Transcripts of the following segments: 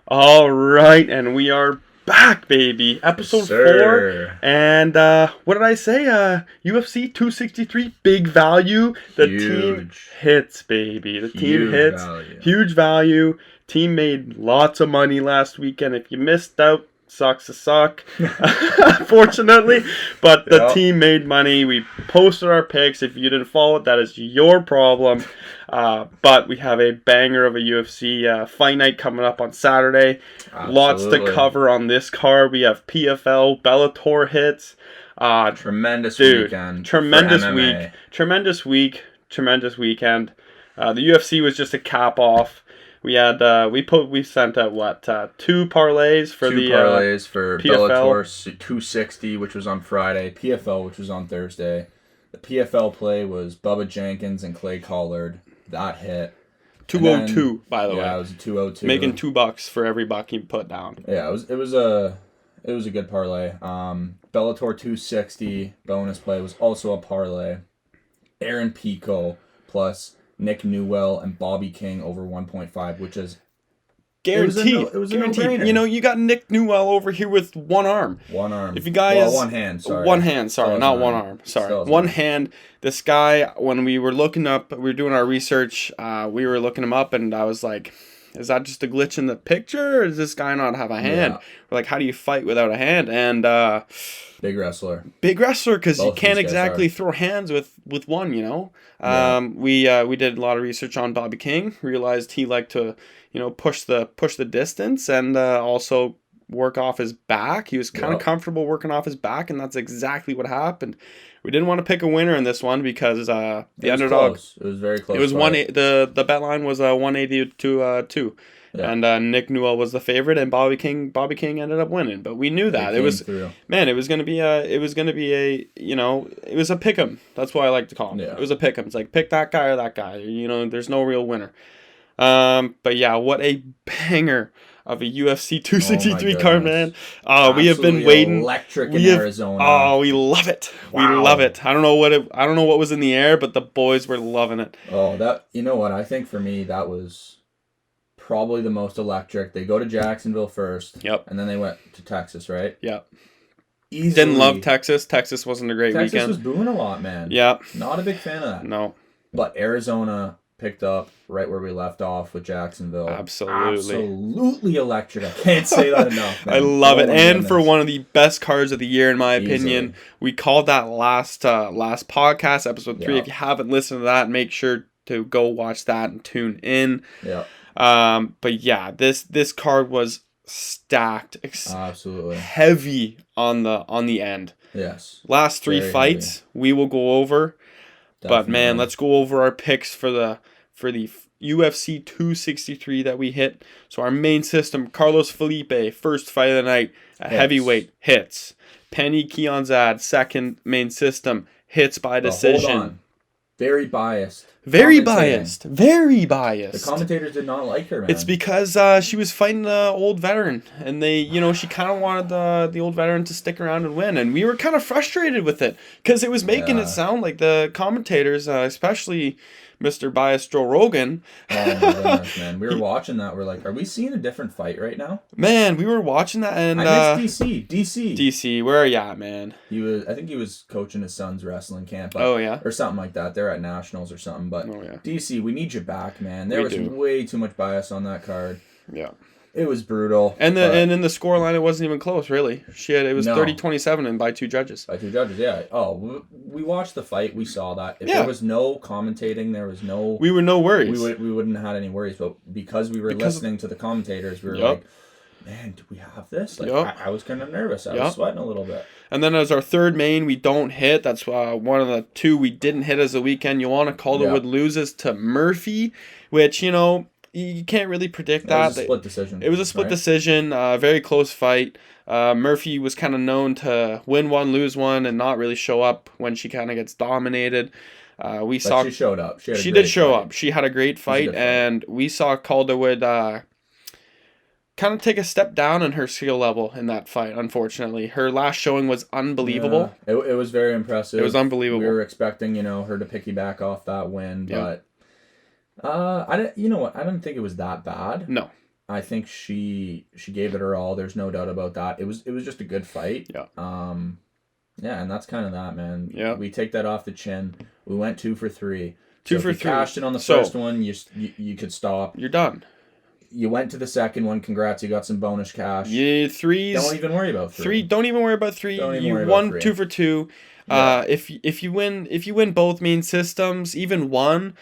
All right, and we are back, baby. Episode 4. And what did I say? UFC 263, big value. The team hits, baby. The team hits. Value. Huge value. Team made lots of money last weekend. If you missed out, sucks to suck, unfortunately. But the team made money. We posted our picks. If you didn't follow it, that is your problem. But we have a banger of a UFC Fight Night coming up on Saturday. Absolutely. Lots to cover on this card. We have PFL, Bellator hits. Tremendous weekend. Tremendous week. Tremendous weekend. The UFC was just a cap off. We had we sent out two parlays for two parlays for PFL. Bellator 260, which was on Friday, PFL, which was on Thursday. The PFL play was Bubba Jenkins and Clay Collard. That hit 202, by the way. Yeah, it was a 202. Making $2 for every buck you put down. Yeah, it was a good parlay. Bellator 260 bonus play was also a parlay. Aaron Pico plus Nick Newell and Bobby King over 1.5, which is guaranteed. It was a guaranteed. no-brainer. You know, you got Nick Newell over here with one arm. One arm. If you guys, one hand. Sorry. One hand. Sorry, not one arm. Sorry, one hand. This guy, when we were looking up, we were doing our research. We were looking him up, and I was like, "Is that just a glitch in the picture, or does this guy not have a hand?" Yeah. We're like, "How do you fight without a hand?" And big wrestler, because you can't exactly throw hands with one. You know. Yeah. We did a lot of research on Bobby King. Realized he liked to, push the distance and also work off his back. He was kind of comfortable working off his back, and that's exactly what happened. We didn't want to pick a winner in this one because the underdog. Close. It was very close. It was the bet line was 180 to 2. Yeah. And Nick Newell was the favorite, and Bobby King ended up winning. But we knew that it was gonna be a it was a pick'em. That's what I like to call him. Yeah. It was a pick'em. It's like pick that guy or that guy. There's no real winner. But yeah, what a banger of a UFC 263 card, man. We have been waiting. Electric in Arizona. Oh, we love it. Wow. We love it. I don't know what was in the air, but the boys were loving it. Oh, what I think for me that was probably the most electric. They go to Jacksonville first. Yep. And then they went to Texas, right? Yep. Easily. Didn't love Texas. Texas wasn't a great weekend. Texas was booing a lot, man. Yeah. Not a big fan of that. No. But Arizona picked up right where we left off with Jacksonville. Absolutely electric. I can't say that enough, man. I love it. And for one of the best cards of the year, in my opinion. We called that last podcast, episode 3. If you haven't listened to that, make sure to go watch that and tune in. Yeah. But yeah, this card was stacked. Absolutely. Heavy on the end. Yes. Last 3 fights, we will go over. Definitely. But man, let's go over our picks for the UFC 263 that we hit. So our main system: Carlos Felipe, first fight of the night, heavyweight, hits. Penny Kianzad, second main system, hits by decision. Hold on. Very biased. Very biased. The commentators did not like her, man. It's because she was fighting the old veteran, and she kind of wanted the old veteran to stick around and win, and we were kind of frustrated with it because it was making it sound like the commentators, especially Mr. Biased Joe Rogan. Oh my goodness, man. We were watching that. We're like, are we seeing a different fight right now? Man, we were watching that, and I miss DC. Where are you at, man? I think he was coaching his son's wrestling camp. Or something like that. They're at Nationals or something. But DC, we need you back, man. There was way too much bias on that card. Yeah. It was brutal. And in the scoreline, it wasn't even close, really. It was 30-27 and by 2 judges. By 2 judges, yeah. Oh, we watched the fight. We saw that. If there was no commentating, there was no... We were no worries. We wouldn't have had any worries. But because we were listening to the commentators, we were like, man, do we have this? I was kind of nervous. I was sweating a little bit. And then as our third main, we don't hit. That's one of the 2 we didn't hit as a weekend. Joanna Calderwood loses to Murphy, which, you can't really predict that. It was a split decision. It was a split decision. Very close fight. Murphy was kind of known to win one, lose one, and not really show up when she kind of gets dominated. She showed up. She did show up. She had a great fight, and we saw Calderwood kind of take a step down in her skill level in that fight, unfortunately. Her last showing was unbelievable. Yeah, it was very impressive. It was unbelievable. We were expecting, her to piggyback off that win, but I didn't think it was that bad. No. I think she gave it her all. There's no doubt about that. It was just a good fight. Yeah. Yeah, and that's kind of that, man. Yeah. We take that off the chin. We went 2 for 3. Two so for if you three. Cashed in on the first one. You could stop. You're done. You went to the second one. Congrats, you got some bonus cash. Yeah, threes. Don't even worry about 3. Don't even worry about 3. You worry won about 3. 2 for 2. Yeah. If you win both main systems, even one,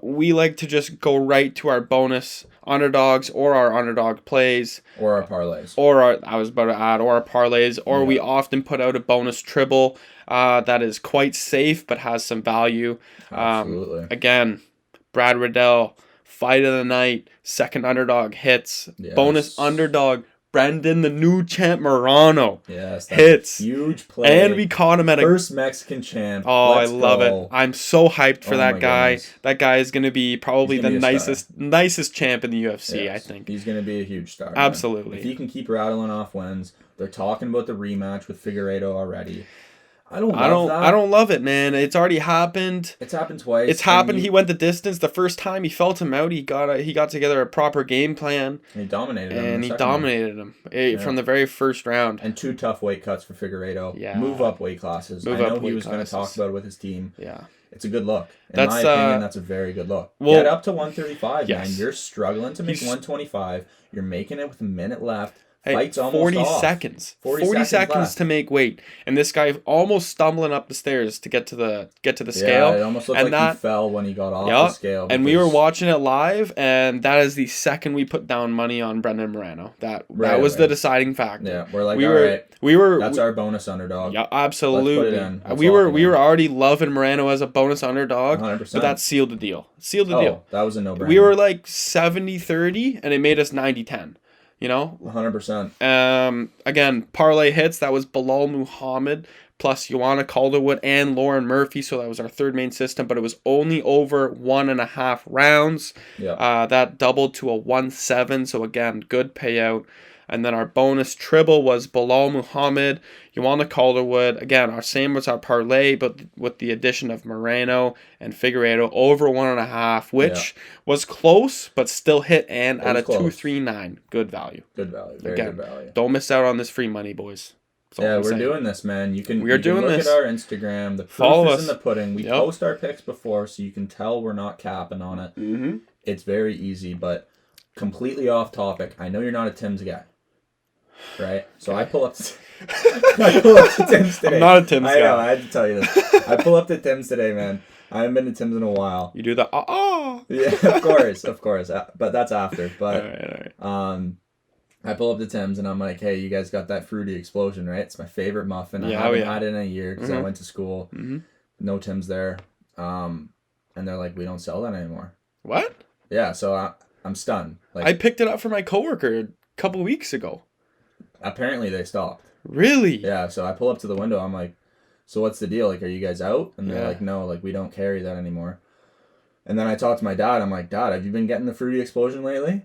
we like to just go right to our bonus underdogs or our underdog plays or our parlays or our parlays, or we often put out a bonus triple that is quite safe but has some value. Absolutely. Again, Brad Riddell, fight of the night, second underdog hits, bonus underdog Brendan, the new champ, Moreno. Yes, hits. Huge play. And we caught him at first Mexican champ. Oh, I love it. I'm so hyped for that guy. Goodness. That guy is going to be probably the nicest champ in the UFC, I think. He's going to be a huge star. Absolutely. Man. If he can keep rattling off wins, they're talking about the rematch with Figueiredo already. I don't love it, man. It's already happened. It's happened twice. It's happened. He went the distance. The first time he felt him out, he got together a proper game plan. And he dominated him. From the very first round. And 2 tough weight cuts for Figueiredo. Yeah. Move up weight classes. I know he was going to talk about it with his team. Yeah. It's a good look. In my opinion, that's a very good look. Get up to 135, man. You're struggling to make 125. You're making it with a minute left. Hey, Fight's 40 seconds. 40 seconds to make weight, and this guy almost stumbling up the stairs to get to the scale. Yeah, it almost looked like he fell when he got off the scale. And we were watching it live, and that is the second we put down money on Brendan Moreno. That was the deciding factor. Yeah, we're like, that's our bonus underdog. Yeah, absolutely. Let's put it in. We were already loving Moreno as a bonus underdog, 100%. but that sealed the deal. That was a no-brainer. We were like 70-30, and it made us 90-10. 100%. Again, parlay hits. That was Bilal Muhammad plus Joanna Calderwood and Lauren Murphy. So that was our third main system, but it was only over 1.5 rounds. Yeah. That doubled to a 1-7. So again, good payout. And then our bonus triple was Bilal Muhammad, Joanna Calderwood. Again, our same as our parlay, but with the addition of Moreno and Figueiredo over 1.5, which was close, but still hit and at a 239. Good value. Good value. Very good value. Don't miss out on this free money, boys. We're doing this, man. You can look at our Instagram. The proof is in the pudding. We post our picks before, so you can tell we're not capping on it. Mm-hmm. It's very easy, but completely off topic. I know you're not a Tim's guy. Right? So I pull up to Tim's today. I'm not a Tim's guy. I know, I had to tell you this. I pull up to Tim's today, man. I haven't been to Tim's in a while. You do the Yeah, of course. But that's after. But all right. I pull up to Tim's and I'm like, hey, you guys got that fruity explosion, right? It's my favorite muffin. I haven't had it in a year because I went to school. Mm-hmm. No Tim's there. And they're like, we don't sell that anymore. What? Yeah, so I'm stunned. Like, I picked it up for my coworker a couple weeks ago. Apparently they stopped. Really? Yeah, so I pull up to the window. I'm like, so what's the deal? Like, are you guys out? And they're like, no, like, we don't carry that anymore. And then I talked to my dad. I'm like, Dad, have you been getting the fruity explosion lately?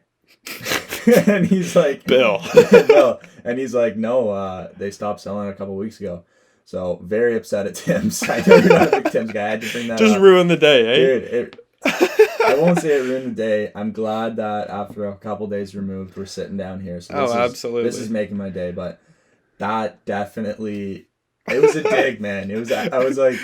And he's like, Bill. Bill. And he's like, no, they stopped selling it a couple weeks ago. So very upset at Tim's. I know you're not a big Tim's guy. I had to bring that Just up. ruin the day, eh? Dude, I won't say it ruined the day. I'm glad that after a couple days removed, we're sitting down here. So absolutely. This is making my day. But that definitely, it was a dig, man. It was. I was like,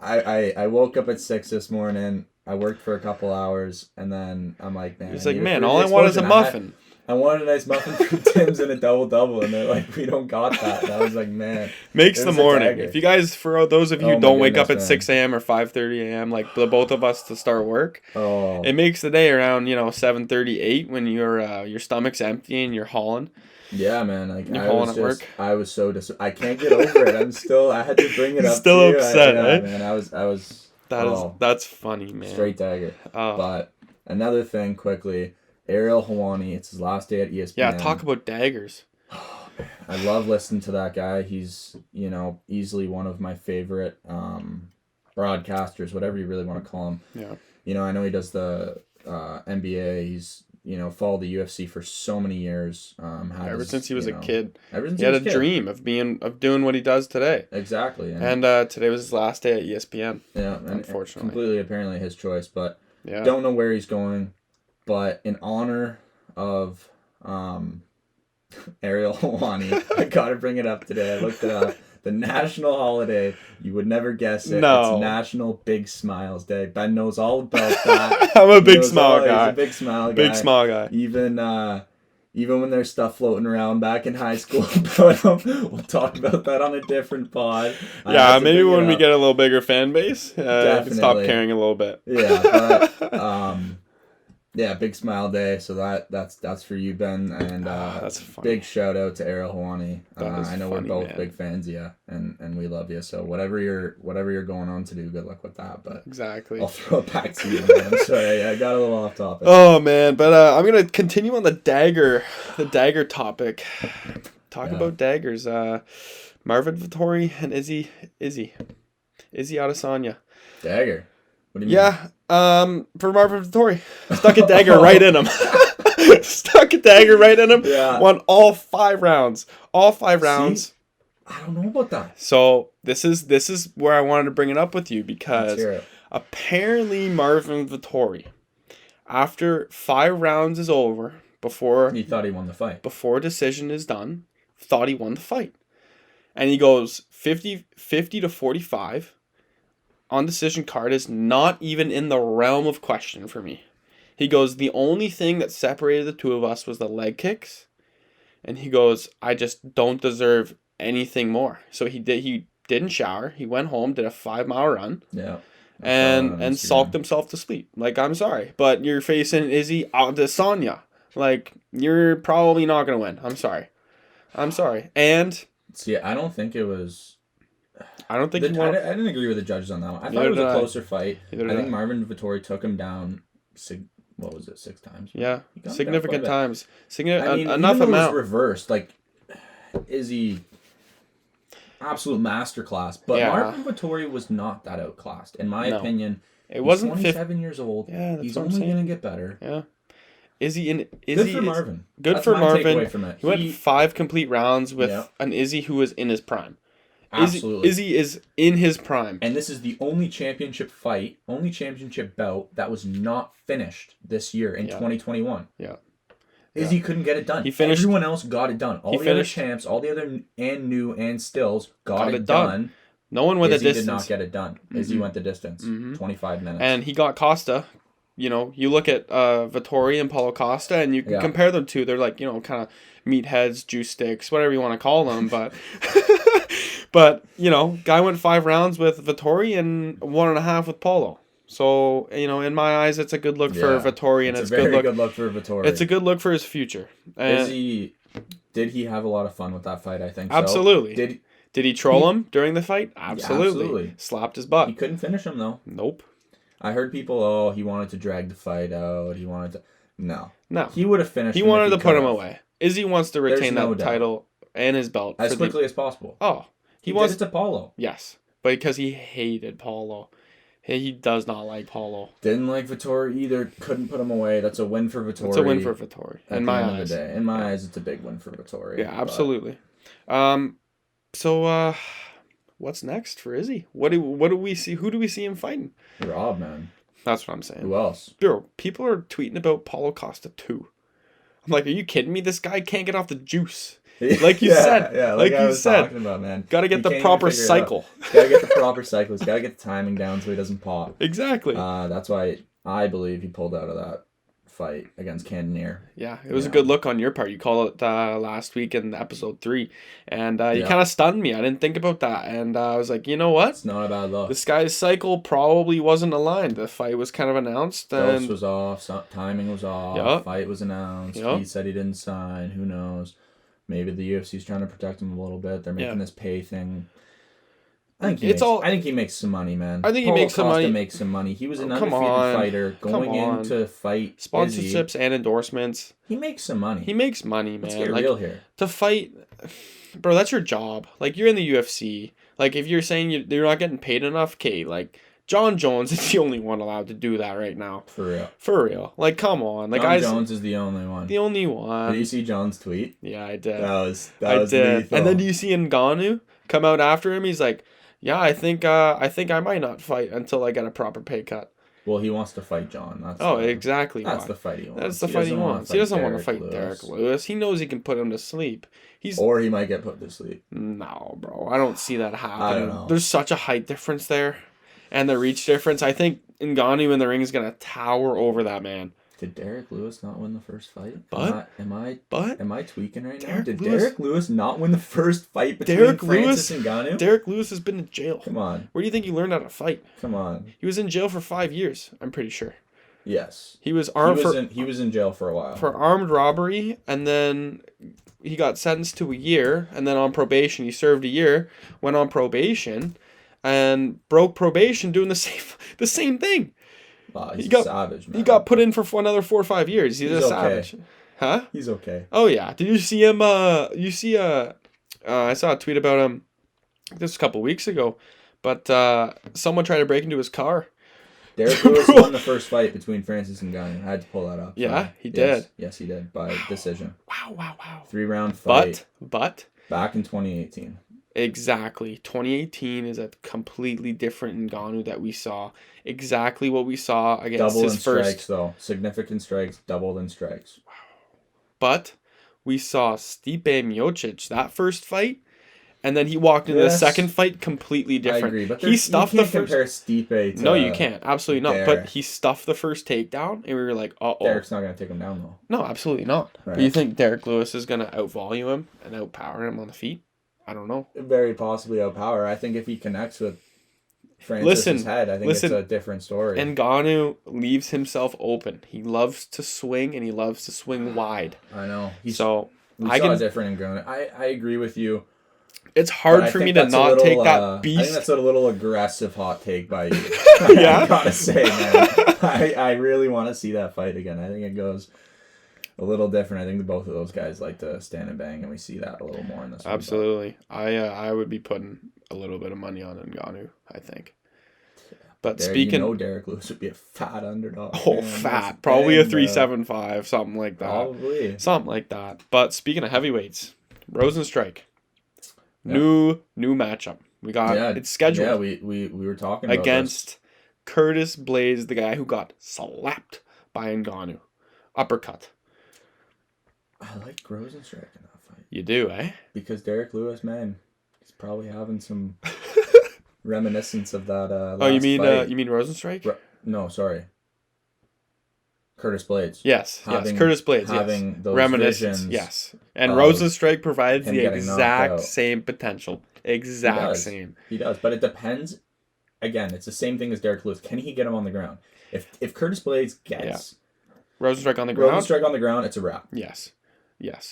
I woke up at 6 this morning. I worked for a couple hours, and then I'm like, man. It's like, man, all I want is a muffin. I wanted a nice muffin from Tim's and a double-double, and they're like, we don't got that. And I was like, man. Makes the morning. If you guys, for those of you who don't wake up at 6 a.m. or 5:30 a.m., like the both of us to start work, it makes the day around, 7:30, 8 when your stomach's empty and you're hauling. Yeah, man. Like, I was so I can't get over it. I had to bring it up. Still upset, eh? Man, I was. That's funny, man. Straight dagger. But another thing, quickly. Ariel Helwani, it's his last day at ESPN. Yeah, talk about daggers. I love listening to that guy. He's, easily one of my favorite broadcasters, whatever you really want to call him. Yeah. I know he does the NBA. He's, followed the UFC for so many years. Ever since he was a kid. He had a dream of doing what he does today. Exactly. And today was his last day at ESPN. Yeah, unfortunately. Completely, apparently, his choice. But yeah. Don't know where he's going. But in honor of Ariel Helwani. I gotta bring it up today. I looked it up. The national holiday. You would never guess it. No. It's National Big Smiles Day. Ben knows all about that. I'm a big smile guy. He's a big smile guy. Big smile guy. Even when there's stuff floating around back in high school about him, we'll talk about that on a different pod. Yeah, maybe when we get a little bigger fan base, stop caring a little bit. Yeah, but, yeah, Big Smile Day. So that's for you, Ben, and that's big shout out to Ariel Helwani. I know funny, we're both man. big fans, yeah, and we love you. So whatever you're going on to do, good luck with that. But exactly, I'll throw it back to you, man. I'm sorry, I got a little off topic. Oh man, but I'm gonna continue on the dagger topic. Talk about daggers. Marvin Vettori and Izzy Adesanya. Dagger. What do you mean? Yeah, for Marvin Vettori. Stuck a dagger right in him. Stuck a dagger right in him. Yeah. Won all 5 rounds. All 5 rounds. See? I don't know about that. So this is where I wanted to bring it up with you because apparently Marvin Vettori, after 5 rounds is over, before he thought he won the fight. Before decision is done, thought he won the fight. And he goes 50 to 45. On decision card is not even in the realm of question for me. He goes, the only thing that separated the two of us was the leg kicks. And he goes, I just don't deserve anything more. So he didn't shower. He went home, did a 5-mile run. Yeah. And sulked himself to sleep. Like, I'm sorry, but you're facing Izzy Adesanya. Like, you're probably not going to win. I'm sorry. And see, I don't think it was... I don't think I didn't agree with the judges on that one. I thought it was a closer fight. I think Marvin Vettori took him down, 6 times? Yeah, significant times. Enough amount. It was reversed. Like, Izzy, absolute masterclass. But Marvin Vettori was not that outclassed, in my opinion. It wasn't 27 years old. Yeah, that's he's what only I'm saying. going to get better. Yeah. Izzy good for Marvin. Good for Marvin. From it. He went 5 complete rounds with an Izzy who was in his prime. Absolutely. Izzy is in his prime. And this is the only championship bout that was not finished this year in 2021. Yeah. Izzy couldn't get it done. Everyone else got it done. All the other champs, all the other and new and stills got it done. No one went the distance. Izzy did not get it done. Izzy went the distance. 25 minutes. And he got Costa. You know, you look at Vettori and Paulo Costa, and you can compare them to. They're like, kind of meatheads, juice sticks, whatever you want to call them. But, but guy went 5 rounds with Vettori and 1.5 with Paulo. So, in my eyes, it's a good look for Vettori, and it's a very good look for Vettori. It's a good look for his future. Did he have a lot of fun with that fight? I think absolutely. So. Did he troll him during the fight? Absolutely. Slapped his butt. He couldn't finish him though. Nope. I heard people, he wanted to drag the fight out. He wanted to... No. He would have finished him. He wanted to put him away. Izzy wants to retain that title and his belt. As quickly as possible. Oh. He wants it to Paulo. Yes. But because he hated Paulo. He does not like Paulo. Didn't like Vettori either. Couldn't put him away. That's a win for Vettori. It's a win for Vettori. In my eyes. In my eyes, it's a big win for Vettori. Yeah, absolutely. So, what's next for Izzy? What do we see? Who do we see him fighting? Rob, man. That's what I'm saying. Who else? Bro, people are tweeting about Paulo Costa too. I'm like, are you kidding me? This guy can't get off the juice. Like you said. Yeah, like you said. Talking about, man. Gotta get the proper cycle. Gotta get the proper cycle. He's gotta get the timing down so he doesn't pop. Exactly. That's why I believe he pulled out of that fight against Cannonier. Yeah, it was a good look on your part. You called it last week in episode 3, and you kind of stunned me. I didn't think about that, and I was like, you know what? It's not a bad look. This guy's cycle probably wasn't aligned. The fight was kind of announced. Dose was off. Timing was off. Fight was announced. He said he didn't sign. Who knows? Maybe the UFC's trying to protect him a little bit. They're making this pay thing. I think he makes some money, man. I think he makes some money. He was an undefeated fighter going in to fight sponsorships Izzy. and endorsements. He makes some money. He makes money, man. Let's get real here. To fight, bro, that's your job. Like, you're in the UFC. Like, if you're saying you're not getting paid enough, okay, like, John Jones is the only one allowed to do that right now. For real. Like, come on. Like, John Jones is the only one. The only one. Did you see John's tweet? Yeah, I did. That was lethal. And then do you see Ngannou come out after him? He's like, yeah, I think I might not fight until I get a proper pay cut. Well, he wants to fight John. Exactly. That's the fight he wants. That's the fight he wants. He doesn't want to fight Derek Lewis. He knows he can put him to sleep. Or he might get put to sleep. No, bro. I don't see that happening. I don't know. There's such a height difference there. And the reach difference. I think Ngannou in the ring is going to tower over that man. Did Derek Lewis not win the first fight? But am I tweaking right now? Did Lewis, Derek Lewis not win the first fight between Francis and Ngannou? Derek Lewis has been in jail. Come on. Where do you think he learned how to fight? Come on. He was in jail for 5 years, I'm pretty sure. Yes. He was armed he was in jail for a while. For armed robbery, and then he got sentenced to a year, and then on probation. He served a year, went on probation, and broke probation doing the same thing. Wow, he's a savage, man. He got put in for another 4 or 5 years. He's a savage. Huh? He's okay. Oh, yeah. Did you see him? I saw a tweet about him this a couple weeks ago, but someone tried to break into his car. Derek Lewis won the first fight between Francis and Ngannou. I had to pull that up. Yeah, he did. Yes, he did, by decision. Wow. 3-round fight. But back in 2018. Exactly. 2018 is a completely different Ngannou that we saw. Exactly what we saw against doubled his in first. Strikes, though. Significant strikes, doubled in strikes. Wow. But we saw Stipe Miocic that first fight, and then he walked into the second fight completely different. I agree, but he stuffed you can't compare Stipe to No, you can't. Absolutely not. Derek. But he stuffed the first takedown, and we were like, uh-oh. Derek's not going to take him down, though. No, absolutely not. Right. But you think Derek Lewis is going to outvolume him and outpower him on the feet? I don't know. Very possibly outpower. I think if he connects with Francis' head, I think it's a different story. Ngannou leaves himself open. He loves to swing, and he loves to swing wide. I know. We saw a different Ngannou. I agree with you. It's hard for me to not take that beast. I think that's a little aggressive hot take by you. Yeah? I gotta say, man. I really want to see that fight again. I think it goes a little different. I think both of those guys like to stand and bang, and we see that a little more in this one. Absolutely. I would be putting a little bit of money on Ngannou, I think. But Derek Lewis would be a fat underdog. Oh, fat. Probably a 375, something like that. Probably. Something like that. But speaking of heavyweights, Rosenstrike. New matchup. We got it's scheduled. Yeah, we were talking about against Curtis Blaydes, the guy who got slapped by Ngannou. Uppercut. I like Rosenstrike in that fight. You do, eh? Because Derek Lewis, man, he's probably having some reminiscence of that last you mean fight. You mean Rosenstrike? No, sorry. Curtis Blaydes. Yes, Curtis Blaydes. Having those reminiscence, visions. Yes. And Rosenstrike provides the exact same potential. Exact same. He does, but it depends. Again, it's the same thing as Derek Lewis. Can he get him on the ground? If Curtis Blaydes gets Rosenstrike on the ground, it's a wrap. Yes,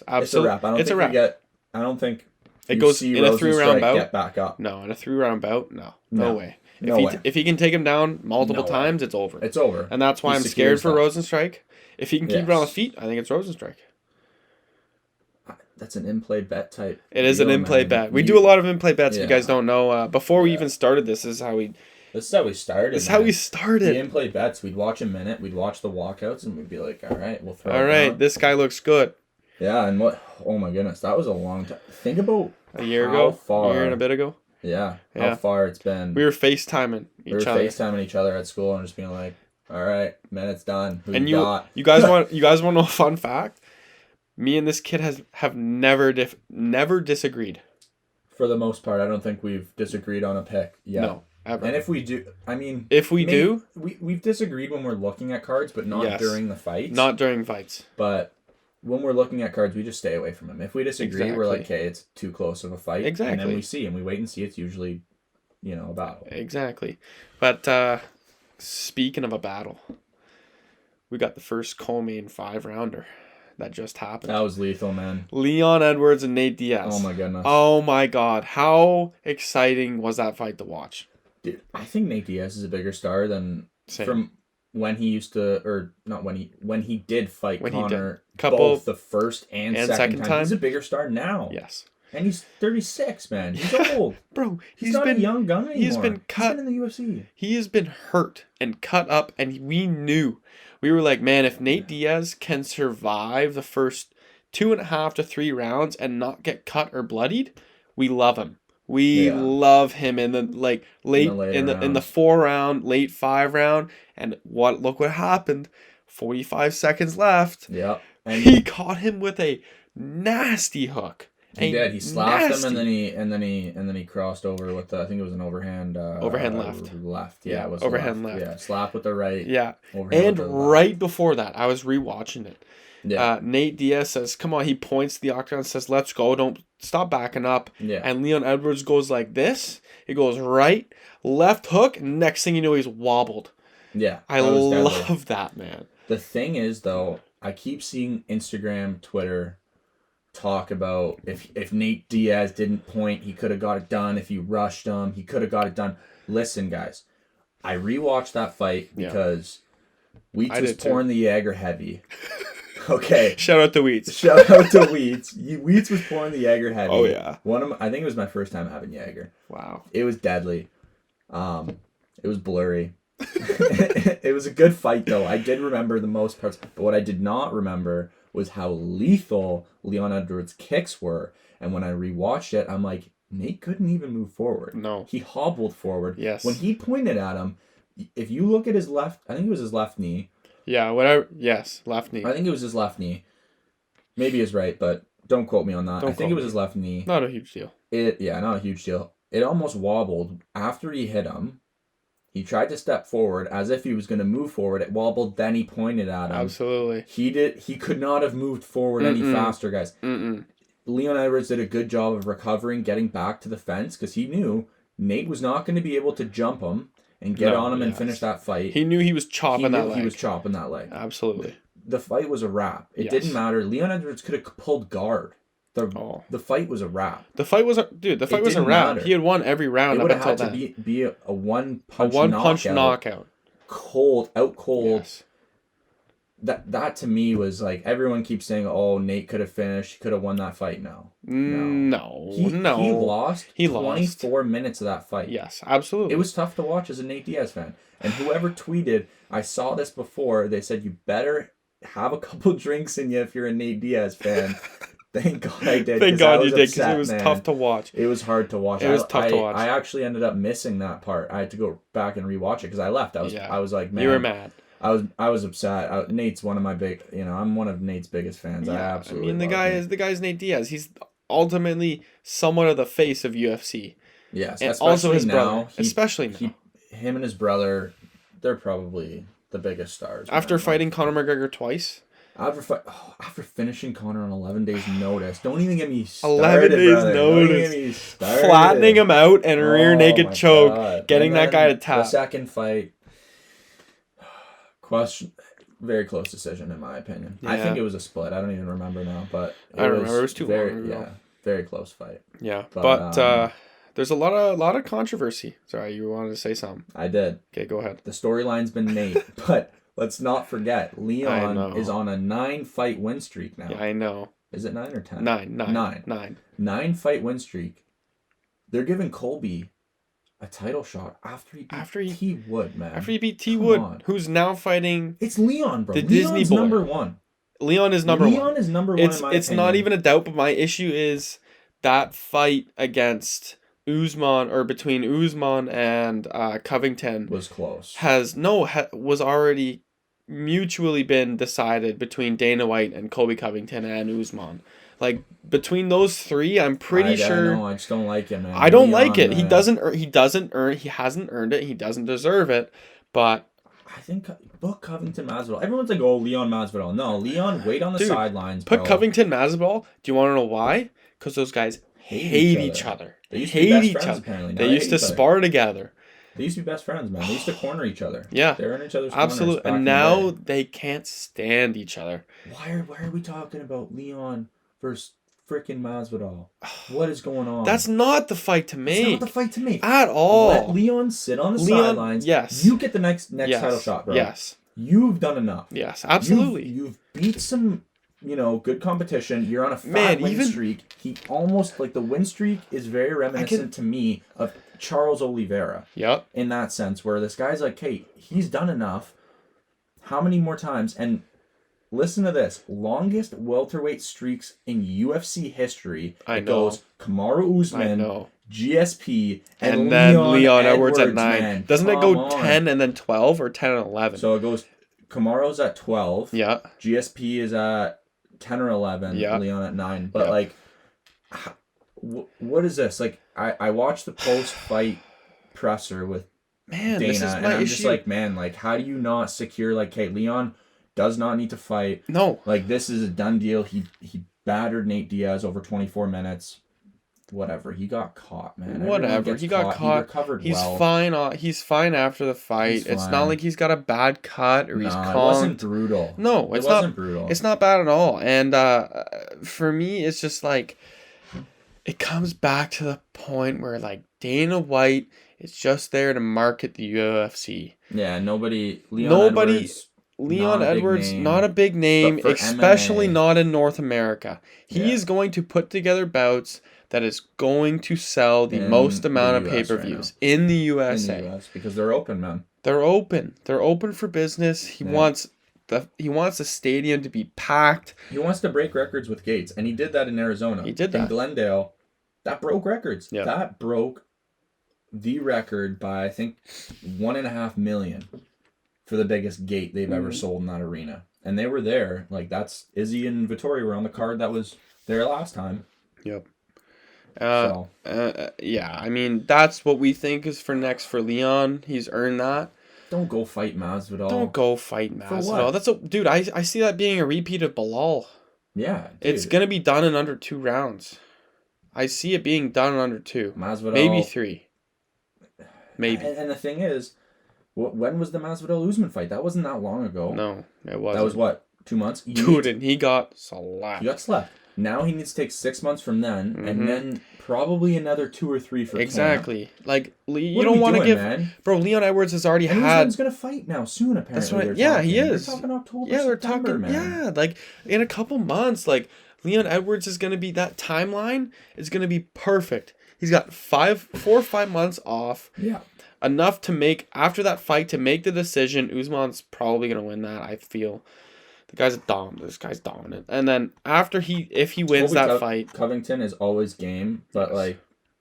absolutely. It's a wrap. I don't think it goes in a 3-round bout. Get back up. No, in a 3-round bout, no way. If he can take him down multiple times, it's over. It's over. And that's why I'm scared for Rosenstrike. If he can keep it on the feet, I think it's Rosenstrike. That's an in-play bet type. It is an in-play bet. We do a lot of in-play bets. If you guys don't know, before we even started this, is how we started. The in-play bets. We'd watch a minute. We'd watch the walkouts, and we'd be like, "All right, we'll throw." All right, this guy looks good. Yeah, and what? Oh my goodness, that was a long time. Think about a year and a bit ago. Yeah, how far it's been. We were FaceTiming each other at school and just being like, "All right, minute's done." You guys want to know a fun fact? Me and this kid have never disagreed. For the most part, I don't think we've disagreed on a pick yet. No, ever. And if we do, I mean, we've disagreed when we're looking at cards, but not during the fights. Not during fights. But when we're looking at cards, we just stay away from them. If we disagree, we're like, okay, it's too close of a fight. Exactly. And then we wait and see. It's usually, a battle. Exactly. But speaking of a battle, we got the first co-main 5-rounder that just happened. That was lethal, man. Leon Edwards and Nate Diaz. Oh my goodness. Oh my God. How exciting was that fight to watch? Dude, I think Nate Diaz is a bigger star than from when he used to, or not when he did fight Conor both the first and second time. He's a bigger star now. Yes. And he's 36, man. He's old. Bro, he's not a young gun anymore. He's been cut. He's been in the UFC. He has been hurt and cut up, and we knew. We were like, man, if Nate Diaz can survive the first 2.5 to 3 rounds and not get cut or bloodied, we love him. We love him in the late in the 4 round, late 5 round, and look what happened. 45 seconds left. Yep. And he caught him with a nasty hook. He did. He slapped him and then he crossed over with I think it was an overhand left. Left. Yeah, it was overhand left. Yeah, slap with the right. Yeah. And right before that, I was rewatching it. Yeah. Nate Diaz says, "Come on." He points to the octagon and says, "Let's go. Don't stop backing up." Yeah. And Leon Edwards goes like this. He goes right, left hook. Next thing you know, he's wobbled. Yeah. I love that, man. The thing is, though, I keep seeing Instagram, Twitter talk about if Nate Diaz didn't point, he could have got it done. If he rushed him, he could have got it done. Listen, guys, I rewatched that fight because Wheats was pouring the Jaeger heavy. Okay. Shout out to Wheats. Shout out to Wheats. Wheats was pouring the Jaeger heavy. Oh yeah. I think it was my first time having Jaeger. Wow. It was deadly. It was blurry. It was a good fight though. I did remember the most parts, but what I did not remember was how lethal Leon Edwards' kicks were. And when I rewatched it, I'm like, Nate couldn't even move forward. No. He hobbled forward. Yes. When he pointed at him, if you look at his left, I think it was his left knee. Yeah, whatever. Yes, left knee. I think it was his left knee. Maybe his right, but don't quote me on that. I think it was his left knee. Not a huge deal. Not a huge deal. It almost wobbled after he hit him. He tried to step forward as if he was going to move forward. It wobbled, then he pointed at him. Absolutely. He could not have moved forward any faster, guys. Mm-mm. Leon Edwards did a good job of recovering, getting back to the fence, because he knew Nate was not going to be able to jump him and get on him and finish that fight. He knew he was chopping that leg. He was chopping that leg. Absolutely. The fight was a wrap. It didn't matter. Leon Edwards could have pulled guard. The fight was a wrap. The fight was a wrap. Matter. He had won every round. It would have had to be a one punch knockout. Out cold. Yes. That to me was like, everyone keeps saying, "Oh, Nate could have finished. He could have won that fight." No. He lost 24 minutes of that fight. Yes, absolutely. It was tough to watch as a Nate Diaz fan. And whoever tweeted, I saw this before. They said you better have a couple drinks in you if you're a Nate Diaz fan. Thank God I did. Thank God you did, because it was tough to watch. It was hard to watch. It was tough to watch. I actually ended up missing that part. I had to go back and rewatch it because I left. I was like, man. You were mad. I was upset. Nate's one of my I'm one of Nate's biggest fans. Yeah, I mean, the guy's Nate Diaz. He's ultimately somewhat of the face of UFC. Yes, and also his brother. Especially now. Him and his brother, they're probably the biggest stars. After fighting Conor McGregor twice. After finishing Conor on 11 days notice. Don't even get me started, 11 days brother. notice. Don't get me started. Flattening him out and rear naked choke. God. Getting that guy to tap. The second fight. Very close decision in my opinion. Yeah. I think it was a split. I don't even remember now, but I remember it was too long ago. Yeah, very close fight. Yeah, but there's a lot of controversy. Sorry, you wanted to say something. I did. Okay, go ahead. The storyline's been Nate, but let's not forget Leon is on a 9-fight win streak now. Yeah, I know. Is it 9 or 10? 9. 9-fight win streak. They're giving Colby a title shot after he beat T. Wood, man. After he beat T. Wood, who's now fighting... It's Leon, bro. Leon's Disney boy. Number one. Leon is number one. Leon is number one in my It's opinion. not even a doubt, but my issue is that fight against Usman, or between Usman and Covington... was close. Was already mutually been decided between Dana White and Colby Covington and Usman. Like, between those three, I'm pretty sure... I just don't like him, man. I don't like it. He hasn't earned it. He doesn't deserve it. But... I think book Covington Masvidal. Everyone's like, oh, Leon Masvidal. No, Leon, wait on the sidelines, bro. Put Covington Masvidal. Do you want to know why? Because those guys hate each other. They used to be best friends, apparently. They used to spar together. They used to be best friends, man. They used to corner each other. Yeah. They were in each other's corners. Absolutely. And now they can't stand each other. Why are we talking about Leon versus freaking Masvidal? What is going on? That's not the fight to make. It's not the fight to make. At all. Let Leon sit on the sidelines. Yes. You get the next title shot, bro. Yes. You've done enough. Yes, absolutely. You've beat some, good competition. You're on a fat win streak. He almost, the win streak is very reminiscent to me of Charles Oliveira. Yep. In that sense, where this guy's like, hey, he's done enough. How many more times? And listen to this. Longest welterweight streaks in UFC history. I know. It goes Kamaru Usman, GSP, and then Leon Edwards at 9. Man, doesn't it go 10 and then 12 or 10 and 11? So it goes Kamaru's at 12. Yeah. GSP is at 10 or 11. Yeah. Leon at 9. But like, what is this? Like, I watched the post-fight presser with Dana, this is my and I'm issue. Just like, man, like, how do you not secure, like, hey, Leon does not need to fight. No. Like, this is a done deal. He battered Nate Diaz over 24 minutes. Whatever. He got caught, man. Whatever. He got caught. He recovered well. Fine. He's fine after the fight. It's not like he's got a bad cut or he's conked. It wasn't brutal. No, it wasn't brutal. It's not bad at all. And for me, it's just like, it comes back to the point where, like, Dana White is just there to market the UFC. Yeah, Leon Edwards, not a big name, especially MMA. Not in North America. He is going to put together bouts that is going to sell the most amount of pay-per-views in the USA. In the US, because they're open, man. They're open. They're open for business. He wants the stadium to be packed. He wants to break records with gates, and he did that in Arizona. He did that. In Glendale, that broke records. Yep. That broke the record by, I think, 1.5 million for the biggest gate they've ever sold in that arena. And they were there. Like, that's Izzy and Vettori were on the card that was there last time. Yep. Yeah, I mean, that's what we think is for next for Leon. He's earned that. Don't go fight Masvidal. Don't go fight Masvidal. Dude, I see that being a repeat of Bilal. Yeah, dude. It's going to be done in under 2 rounds. I see it being done in under 2. Masvidal. Maybe 3. Maybe. And the thing is, when was the Masvidal-Usman fight? That wasn't that long ago. No, it wasn't. That was what, 2 months? Dude, and he got slapped. He got slapped. Now he needs to take 6 months from then, and then probably another 2 or 3 for exactly. Camp. Like, you don't want to give... Man? Bro, Leon Edwards has already had... Usman's going to fight now soon, apparently. That's what he is. They're talking October, they're September, talking... man. Yeah, like, in a couple months, like, Leon Edwards is going to be... That timeline is going to be perfect. He's got 4 or 5 months off. Yeah. Enough to make... After that fight, to make the decision. Usman's probably going to win that, I feel. This guy's dominant. And then after if he wins that fight... Covington is always game, but like,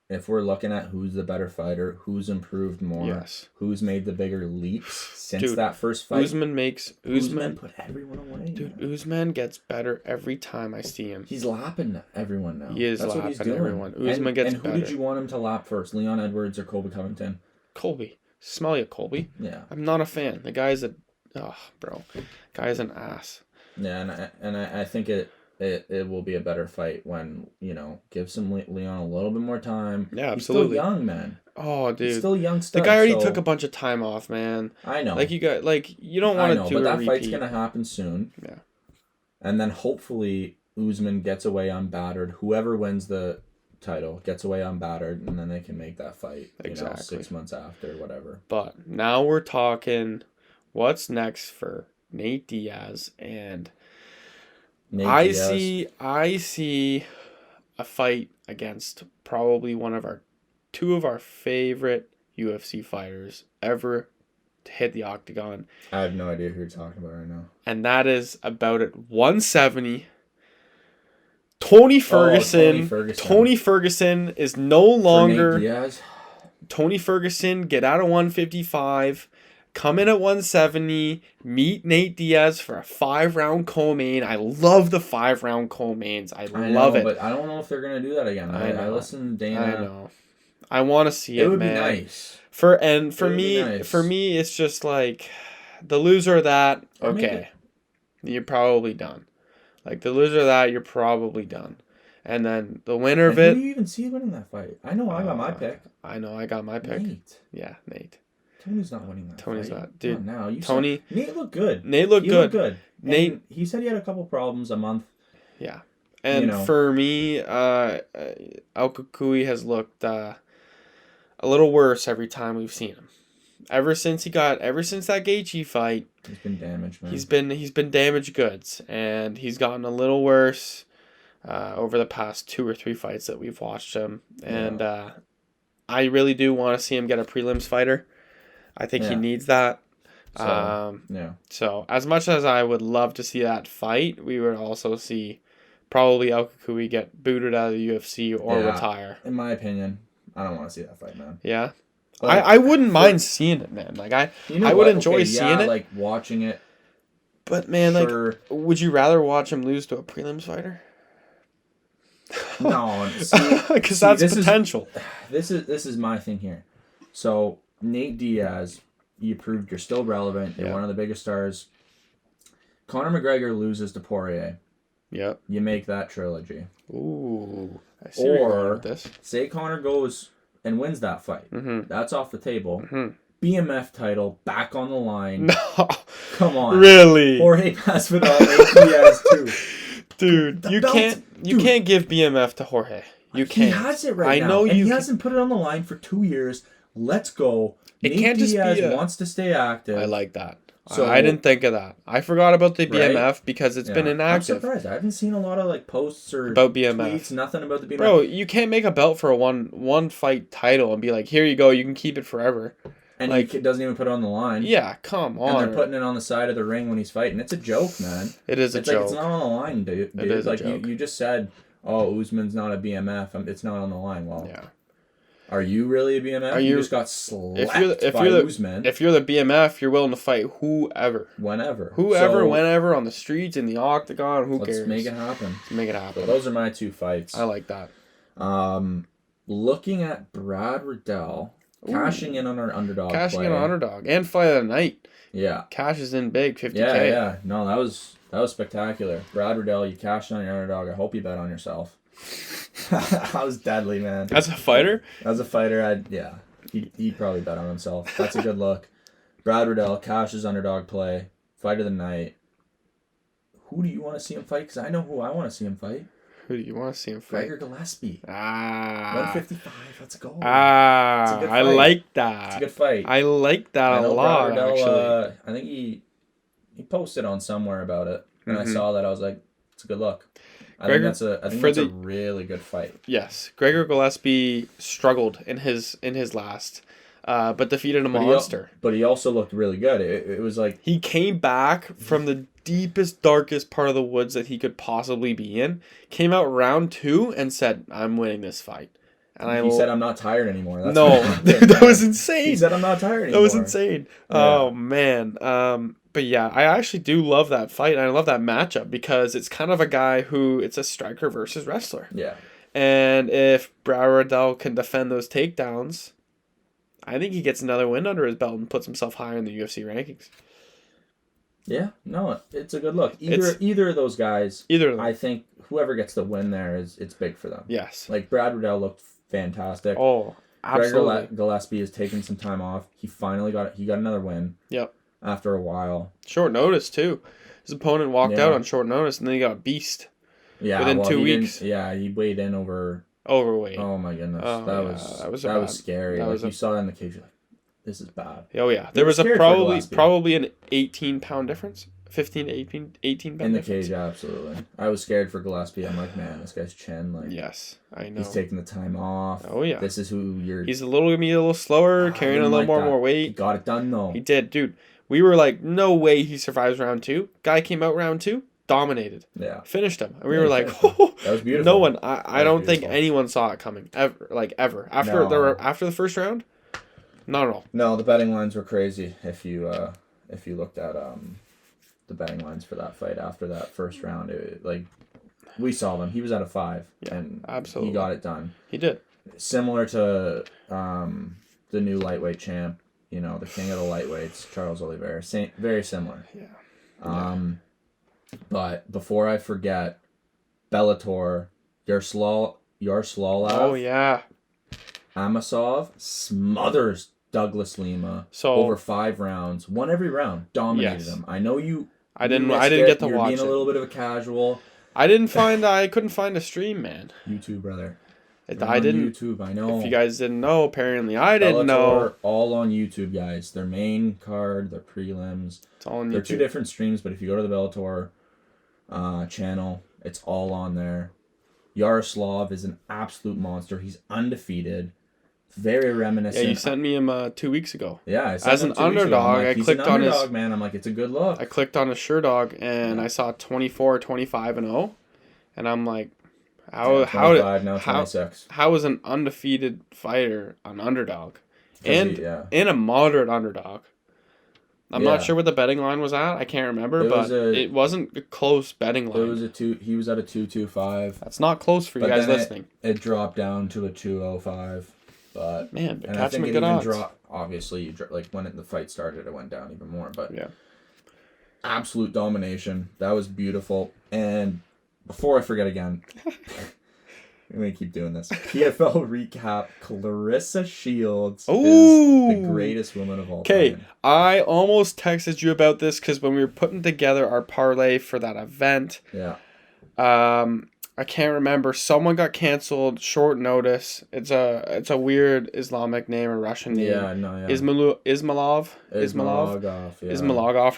if we're looking at who's the better fighter, who's improved more, who's made the bigger leaps since that first fight. Usman put everyone away. Dude, Usman gets better every time I see him. He's lapping everyone now. He is lapping what he's doing. Everyone. Usman gets better. And who did you want him to lap first, Leon Edwards or Colby Covington? Colby. Smell you, Colby. Yeah. I'm not a fan. The guy's an ass. Yeah, and I think it will be a better fight when, give some Leon a little bit more time. Yeah, absolutely. He's still young, man. Oh, dude. He's still young stuff. The guy already took a bunch of time off, man. I know. You don't want to do but a that fight's going to happen soon. Yeah. And then hopefully Usman gets away unbattered. Whoever wins the title gets away unbattered, and then they can make that fight, exactly. 6 months after, whatever. But now we're talking what's next for Nate Diaz, and I see a fight against probably two of our favorite UFC fighters ever to hit the octagon. I have no idea who you're talking about right now. And that is about at 170. Tony Ferguson. Tony Ferguson is no longer... Nate Diaz. Tony Ferguson, get out of 155. Come in at 170, meet Nate Diaz for a 5-round co-main. I love the 5-round co-mains. I love it. But I don't know if they're going to do that again. I listen to Dana. I know. I want to see it, man. It would be nice. For me, it's just like the loser of that, okay. You're probably done. Like the loser of that, you're probably done. And then the winner of it. Who do you even see winning that fight? I know I got my pick. I know I got my pick. Nate. Yeah, Nate. Tony's not winning that Tony's fight. not. Dude, now. Nate looked good. Nate looked good. Nate, he said he had a couple problems a month. Yeah. And for me, Al-Kukui has looked a little worse every time we've seen him. Ever since that Gaethje fight, he's been damaged, man. He's been damaged goods, and he's gotten a little worse over the past 2 or 3 fights that we've watched him. And I really do want to see him get a prelims fighter. I think he needs that. So as much as I would love to see that fight, we would also see probably El Kukui get booted out of the UFC or retire. In my opinion, I don't want to see that fight, man. Yeah. Like, I wouldn't mind seeing it, man. Like, I would enjoy seeing it. Like, watching it. But, man, sure. Like, would you rather watch him lose to a prelims fighter? No. Because that's potential. This is my thing here. So, Nate Diaz, you proved you're still relevant. You're one of the biggest stars. Conor McGregor loses to Poirier. Yep. You make that trilogy. Ooh. I see where you're going with this. Say Conor goes and wins that fight. Mm-hmm. That's off the table. Mm-hmm. BMF title back on the line. No. Come on. Really? Jorge Masvidal, Nate Diaz too. Dude, you can't give BMF to Jorge. You can't. He has it right now. I know and he hasn't put it on the line for 2 years. Let's go. Nate Diaz wants to stay active. I like that. So I didn't think of that. I forgot about the BMF because it's been inactive. I'm surprised. I haven't seen a lot of like posts or about BMF. Tweets, nothing about the BMF. Bro, you can't make a belt for a one fight title and be like, here you go, you can keep it forever. And like, he doesn't even put it on the line. Yeah, come on. And they're putting it on the side of the ring when he's fighting. It's a joke, man. It is a joke. Like, it's not on the line, dude. It is like, a joke. You just said, oh, Usman's not a BMF. It's not on the line. Well, yeah. Are you really a BMF? You just got slapped by Usman. If you're the BMF, you're willing to fight whoever. Whenever, whenever, on the streets, in the octagon, who cares? Let's make it happen. Let's make it happen. So those are my 2 fights. I like that. Looking at Brad Riddell cashing in on our underdog Cashing in on underdog. And fight of the night. Yeah. Cash is in big, 50K. Yeah. No, that was spectacular. Brad Riddell, you cashed on your underdog. I hope you bet on yourself. That was deadly, man. As a fighter? As a fighter, he'd probably bet on himself. That's a good look. Brad Riddell, Cash's underdog play, fight of the night. Who do you want to see him fight? Because I know who I want to see him fight. Who do you want to see him fight? Gregor Gillespie. 155. Let's go. I like that. It's a good fight. I like that a lot, Riddell, actually. I think he posted on somewhere about it, and I saw that. I was like, it's a good look. I think that's a really good fight. Yes, Gregor Gillespie struggled in his last, but defeated a monster. But he also looked really good. It was like he came back from the deepest, darkest part of the woods that he could possibly be in. Came out round 2 and said, "I'm winning this fight." And he said, "I'm not tired anymore." That's that was insane. He said, "I'm not tired anymore." That was insane. Yeah. Oh man. But yeah, I actually do love that fight. And I love that matchup because it's kind of a guy it's a striker versus wrestler. Yeah. And if Brad Riddell can defend those takedowns, I think he gets another win under his belt and puts himself higher in the UFC rankings. Yeah, no, it's a good look. Either of those guys. Either of them. I think whoever gets the win there it's big for them. Yes. Like Brad Riddell looked fantastic. Oh, absolutely. Gregor Gillespie has taken some time off. He finally got another win. Yep. After a while. Short notice too. His opponent walked out on short notice and then he got beast. Yeah. Within 2 weeks. Yeah, he weighed in overweight. Oh my goodness. That was scary. You saw it in the cage, you're like, this is bad. Oh yeah. There was probably an 18-pound difference. 15 to 18 pound in the difference. Cage, absolutely. I was scared for Gillespie. I'm like, man, this guy's chin, like, yes, I know. He's taking the time off. Oh yeah, this is who you're. He's a little slower, carrying a little more weight. He got it done though. He did, dude. We were like, no way he survives round 2. Guy came out round 2, dominated. Yeah, finished him, and we were like, oh, that was beautiful. No one, I don't think anyone saw it coming ever. After the first round, not at all. No, the betting lines were crazy. If you looked at the betting lines for that fight after that first round, we saw them. He was at a 5, and absolutely he got it done. He did. Similar to the new lightweight champ, the king of the lightweights, Charles Oliveira. Very similar. Yeah. But before I forget, Bellator, Yaroslav. Oh yeah. Amasov smothers Douglas Lima over 5 rounds. Won every round. Dominated him. I know you. I didn't get to watch it. You're being a little bit of a casual. I couldn't find a stream, man. YouTube, brother. I didn't. YouTube, I know. If you guys didn't know, apparently I didn't know. All on YouTube, guys. Their main card, their prelims. It's all on YouTube. They're 2 different streams, but if you go to the Bellator channel, it's all on there. Yaroslav is an absolute monster. He's undefeated. Very reminiscent. Yeah, you sent me him 2 weeks ago. Yeah, I sent him 2 underdog, like, I clicked on his man. I'm like, it's a good look. I clicked on his Sherdog and I saw 24, 25 and 0, and I'm like, Now 26. How is an undefeated fighter an underdog? And a moderate underdog. I'm not sure what the betting line was at. I can't remember, it wasn't a close betting line. He was at a 225. That's not close for you guys listening. It dropped down to a 205. But catch him at good odds. Obviously, when the fight started, it went down even more. But yeah, absolute domination. That was beautiful. And before I forget again, I'm going to keep doing this. PFL recap. Clarissa Shields is the greatest woman of all time. Okay, I almost texted you about this because when we were putting together our parlay for that event, I can't remember. Someone got canceled short notice. It's a weird Islamic name or Russian name. Ismailov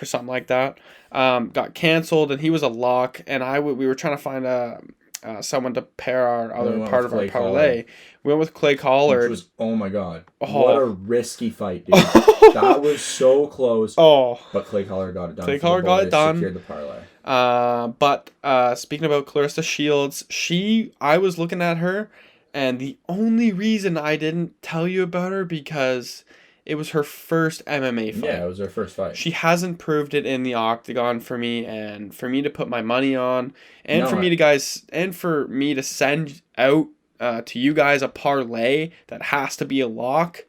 or something like that. Got canceled and he was a lock. And we were trying to find someone to pair our other part of our parlay. We went with Clay Collard. Which was, oh my god, what a risky fight, dude. That was so close. But Clay Collard got it done. Clay Collard got it done. Secured the parlay. But speaking about Clarissa Shields, I was looking at her, and the only reason I didn't tell you about her because it was her first MMA fight. Yeah, it was her first fight. She hasn't proved it in the octagon for me, and for me to put my money on, and for me to send out to you guys a parlay that has to be a lock.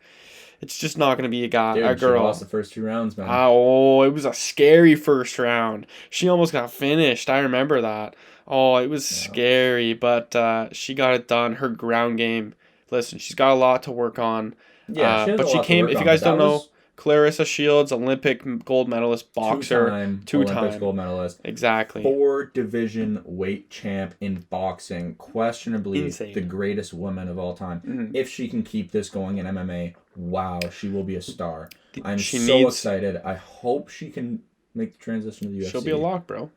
It's just not going to be a girl. She lost the first 2 rounds, man. It was a scary first round. She almost got finished. I remember that. It was scary, but she got it done. Her ground game. Listen, she's got a lot to work on. Yeah, but she came. If you guys don't know, Clarissa Shields, Olympic gold medalist boxer, two-time Olympic gold medalist, exactly, 4-division weight champ in boxing, questionably the greatest woman of all time. Mm-hmm. If she can keep this going in MMA, wow, she will be a star. I'm so excited. I hope she can make the transition to the UFC. She'll be a lock, bro.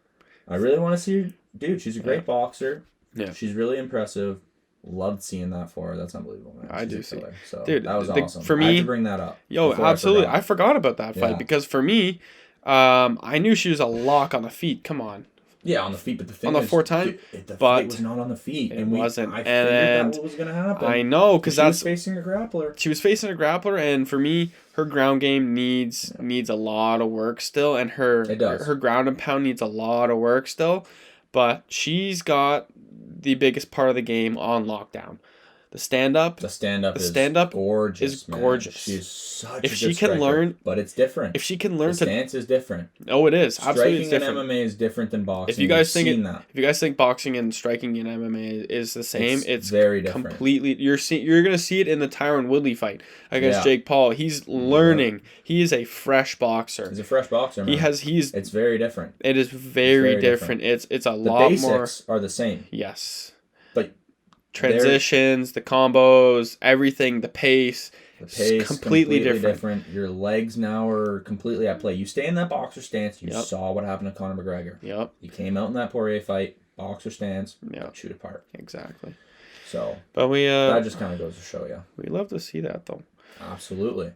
I really want to see her. Dude, she's a great boxer. Yeah, she's really impressive. Loved seeing that for her. That's unbelievable, man. I do see. So, dude, that was awesome. For me, I had to bring that up. Absolutely. I forgot about that fight because for me, I knew she was a lock on the feet. Come on. Yeah, on the feet, but the thing on the 4-time, the fight was not on the feet. It wasn't. I figured that was going to happen. I know, because she was facing a grappler. She was facing a grappler, and for me, her ground game needs a lot of work still, and her ground and pound needs a lot of work still. But she's got the biggest part of the game on lockdown. The stand-up is gorgeous. She's such a good striker, but it's different. If she can learn the stance is different. Oh, it is. Absolutely, striking in MMA is different than boxing. If you guys think boxing and striking in MMA is the same, it's very different. Completely. You're gonna see it in the Tyron Woodley fight against Jake Paul. He's learning. Yeah. He is a fresh boxer. He's a fresh boxer, man. It's very different. It is very different. It's a lot more. The basics are the same. Yes. But transitions, the combos, everything, the pace. The pace completely different. Your legs now are completely at play. You stay in that boxer stance. You saw what happened to Conor McGregor. Yep. You came out in that Poirier fight, boxer stance, shoot apart. Exactly. So, but that just kind of goes to show you. We love to see that, though. Absolutely.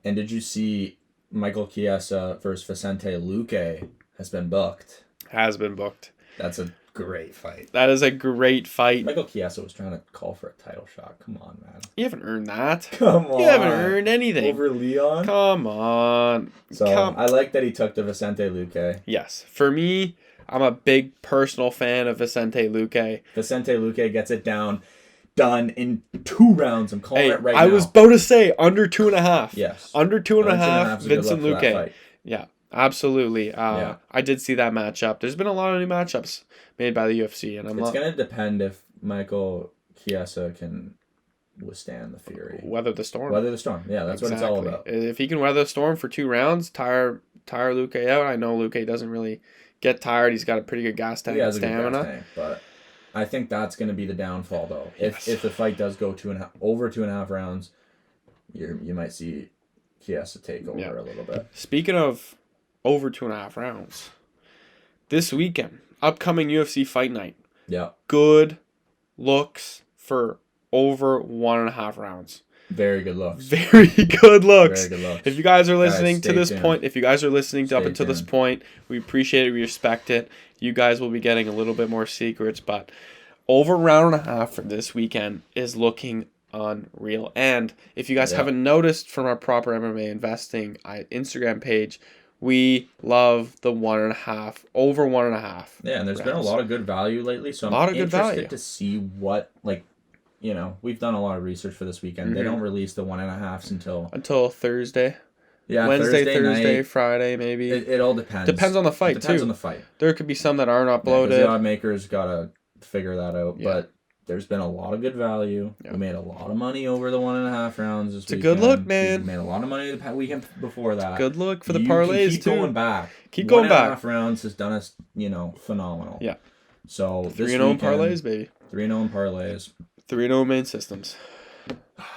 And did you see Michael Chiesa versus Vicente Luque has been booked? Has been booked. That's a great fight. That is a great fight. Michael Chiesa was trying to call for a title shot. Come on, man. You haven't earned that. Come on. You haven't earned anything. Over Leon? Come on. So, I like that he took the Vicente Luque. Yes. For me, I'm a big personal fan of Vicente Luque. Vicente Luque gets it done in 2 rounds. I'm calling it right now. I was about to say under 2.5. Yes. Under 2.5, Vincent Luque. Yeah. Absolutely. I did see that matchup. There's been a lot of new matchups made by the UFC, and it's going to depend if Michael Chiesa can withstand the fury. Weather the storm. Yeah, that's what it's all about. If he can weather the storm for 2 rounds, tire Luque out. I know Luque doesn't really get tired. He's got a pretty good gas tank and stamina. Good gas tank, but I think that's going to be the downfall, though. If the fight does go over 2.5 rounds, you might see Chiesa take over a little bit. Speaking of over 2.5 rounds, this weekend, upcoming UFC Fight Night. Yeah. Good looks for over 1.5 rounds. Very good looks. Very good looks. Very good looks. If you guys are listening to this point, if you guys are listening up until this point, we appreciate it. We respect it. You guys will be getting a little bit more secrets, but over round and a half for this weekend is looking unreal. And if you guys haven't noticed from our Proper MMA Investing Instagram page, we love the 1.5, over 1.5. Yeah, and there's been a lot of good value lately, so I'm interested to see what, like, you know, we've done a lot of research for this weekend. They don't release the 1.5s until Thursday. Yeah, Wednesday, Thursday, night, Friday, maybe. It all depends. Depends on the fight, too. Depends on the fight. There could be some that aren't uploaded. The odd makers gotta figure that out, but there's been a lot of good value. We made a lot of money over the 1.5 rounds this weekend. It's a good look, man. We made a lot of money the weekend before that. Good look for the parlays, keep going back. Keep going back. 1.5 rounds has done us, phenomenal. Yeah. So 3-0 in parlays, baby. 3-0 in parlays. 3-0 main systems.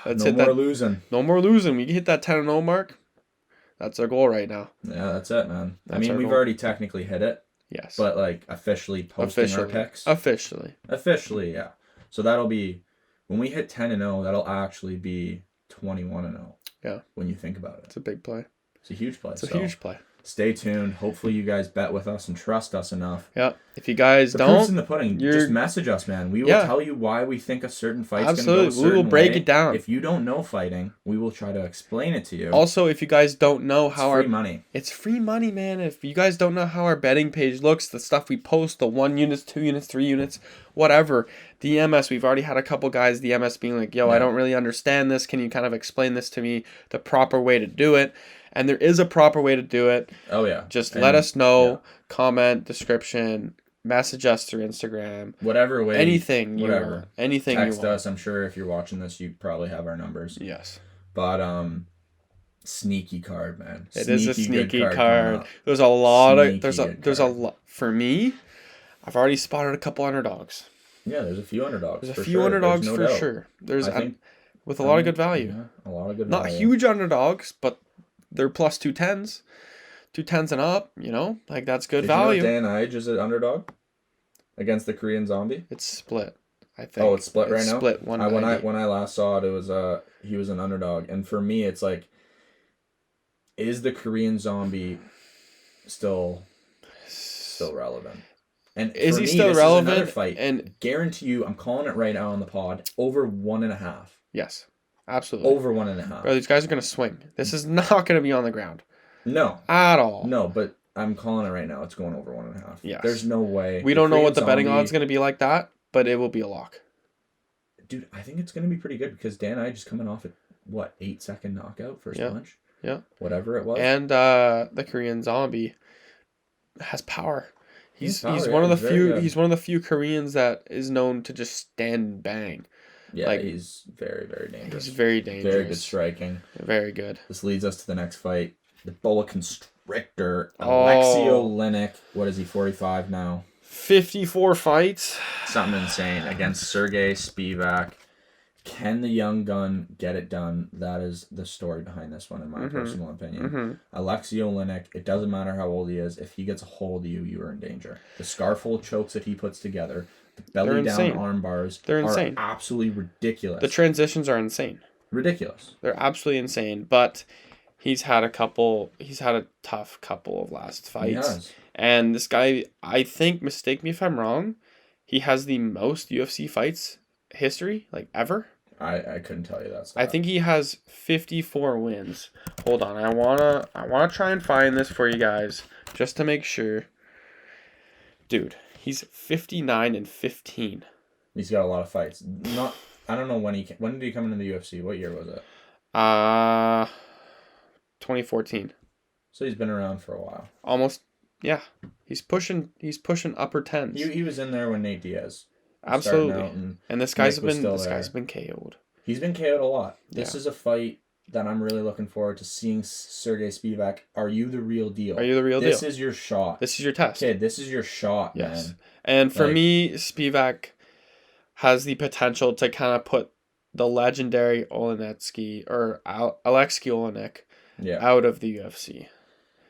No more losing. No more losing. We can hit that 10-0 mark. That's our goal right now. Yeah, that's it, man. We've already technically hit it. Yes. But, like, officially posting our picks. Officially, yeah. So that'll be, when we hit 10-0, that'll actually be 21-0. Yeah. When you think about it. It's a big play. It's a huge play. It's a huge play. Stay tuned. Hopefully you guys bet with us and trust us enough. Yeah. If you guys don't, proof's in the pudding. Just message us, man. We will tell you why we think a certain fight's going to go a certain we will break way. it down. If you don't know fighting, we will try to explain it to you. Also, if you guys don't know how free money. It's free money, man. If you guys don't know how our betting page looks, the stuff we post, the 1 units, 2 units, 3 units, whatever. The MS, we've already had a couple guys, the MS being like, I don't really understand this. Can you kind of explain this to me, the proper way to do it? And there is a proper way to do it. Oh, yeah. Just let us know, comment, description, message us through Instagram. Whatever way. Anything. Whatever. Anything Text you want. us. I'm sure if you're watching this, you probably have our numbers. Yes. But, sneaky card, man. It is a sneaky card. There's a lot there's a lot. For me, I've already spotted a couple underdogs. Yeah, there's a few underdogs. There's a few underdogs for sure. There's with a lot of good value. Yeah, a lot of good value. Not huge underdogs, but they're plus 210s. 210s and up, like that's good value. Dan Ige is an underdog against the Korean Zombie? It's split, I think. Oh, it's split right now? Split 190. When I last saw it, it was he was an underdog. And for me, it's like, is the Korean Zombie still relevant? And is he still relevant? Is another fight. And guarantee you, I'm calling it right now on the pod, over 1.5. Yes, absolutely. Over 1.5. Bro, these guys are going to swing. This is not going to be on the ground. No. At all. No, but I'm calling it right now. It's going over 1.5. Yes. There's no way. We don't know what the betting odds going to be like that, but it will be a lock. Dude, I think it's going to be pretty good because Dan Ige is coming off a, 8-second knockout first punch? Yeah. Whatever it was. And the Korean Zombie has power. He's one of the few Koreans that is known to just stand and bang. Yeah, he's very, very dangerous. He's very dangerous. Very good striking. Very good. This leads us to the next fight. The boa constrictor, Alexio Linek. What is he, 45 now? 54 fights. Something insane against Sergey Spivak. Can the young gun get it done? That is the story behind this one, in my personal opinion. Alexio Linek, it doesn't matter how old he is. If he gets a hold of you, you are in danger. The scarful chokes that he puts together, the belly down arm bars, they're insane. Absolutely ridiculous. The transitions are insane. Ridiculous. They're absolutely insane. But he's had a tough couple of last fights. He has. And this guy, I think, mistake me if I'm wrong, he has the most UFC fights history, like ever. I couldn't tell you that stuff. I think he has 54 wins. Hold on, I wanna try and find this for you guys just to make sure. Dude, he's 59-15. He's got a lot of fights. I don't know when did he come into the UFC? What year was it? 2014. So he's been around for a while. Almost, yeah. He's pushing upper 10s. He was in there when Nate Diaz. Absolutely. And this guy's been KO'd. He's been KO'd a lot. This is a fight that I'm really looking forward to seeing Sergey Spivak. Are you the real deal? Are you the real deal? This is your shot. This is your test. Kid, this is your shot, man. And for me, Spivak has the potential to kind of put the legendary Alexei Olenek out of the UFC.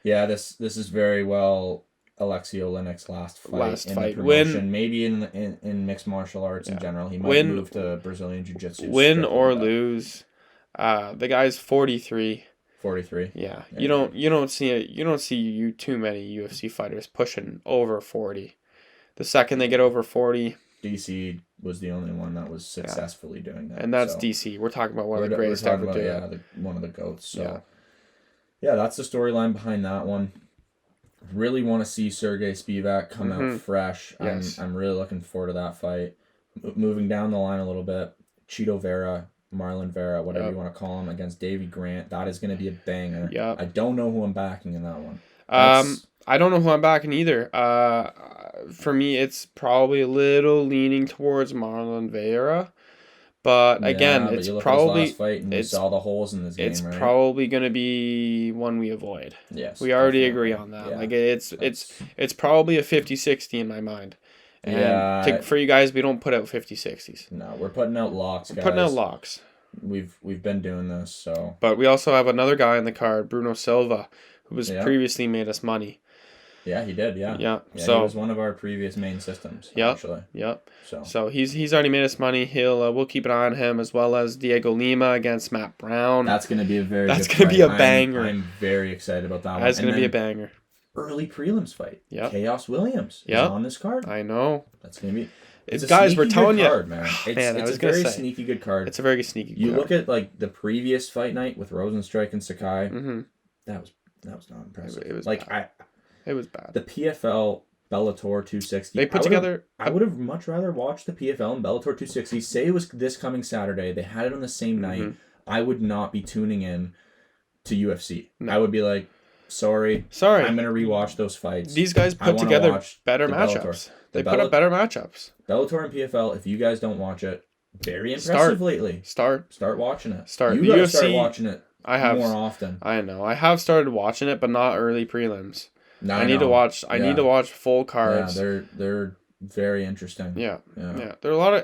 Yeah, this is very well Alexei Olenek's last fight in the promotion. Maybe in mixed martial arts in general. He might move to Brazilian Jiu-Jitsu. Win or lose. The guy's 43. 43. Yeah. You don't see too many UFC fighters pushing over 40. The second they get over 40, DC was the only one that was successfully doing that. And that's DC. We're talking about one of the greatest ever do it. One of the GOATs. So, yeah, that's the storyline behind that one. Really want to see Sergey Spivak come out fresh. Yes. I'm really looking forward to that fight. Moving down the line a little bit, Chito Vera, Marlon Vera, whatever you want to call him, against Davey Grant. That is going to be a banger. Yeah. I don't know who I'm backing in that one. I don't know who I'm backing either. For me, it's probably a little leaning towards Marlon Vera. But again, it's probably last fight and you saw the holes in this game. It's probably going to be one we avoid. Yes, we already agree on that. Yeah, like it's probably a 50-60 in my mind. And for you guys, we don't put out 50-60s. No, we're putting out locks, guys. Putting out locks. We've been doing this, so. But we also have another guy in the card, Bruno Silva, who was previously made us money. Yeah, he did. Yeah. So he was one of our previous main systems. Actually. Yep. So he's already made us money. We'll keep an eye on him, as well as Diego Lima against Matt Brown. That's going to be a very. That's going to be a banger. I'm very excited about that one. That's going to be a banger. Early prelims fight. Yeah. Chaos Williams is on this card. I know. That's going to be. It's guys, we're telling you, card, man. It's a very sneaky good card. It's a very sneaky. You look at like the previous fight night with Rosenstrike and Sakai. Mm-hmm. That was not impressive. It was like bad. It was bad. The PFL Bellator 260. They put together. I would have much rather watched the PFL and Bellator 260. Say it was this coming Saturday. They had it on the same night. I would not be tuning in to UFC. No. I would be like, sorry. I'm gonna rewatch those fights. These guys put together better matchups. They put up better matchups. Bellator and PFL. If you guys don't watch it, very impressive lately. Start watching it. You gotta start watching it. More often. I know. I have started watching it, but not early prelims. No, I need to watch. I need to watch full cards. Yeah, they're very interesting. Yeah. There are a lot of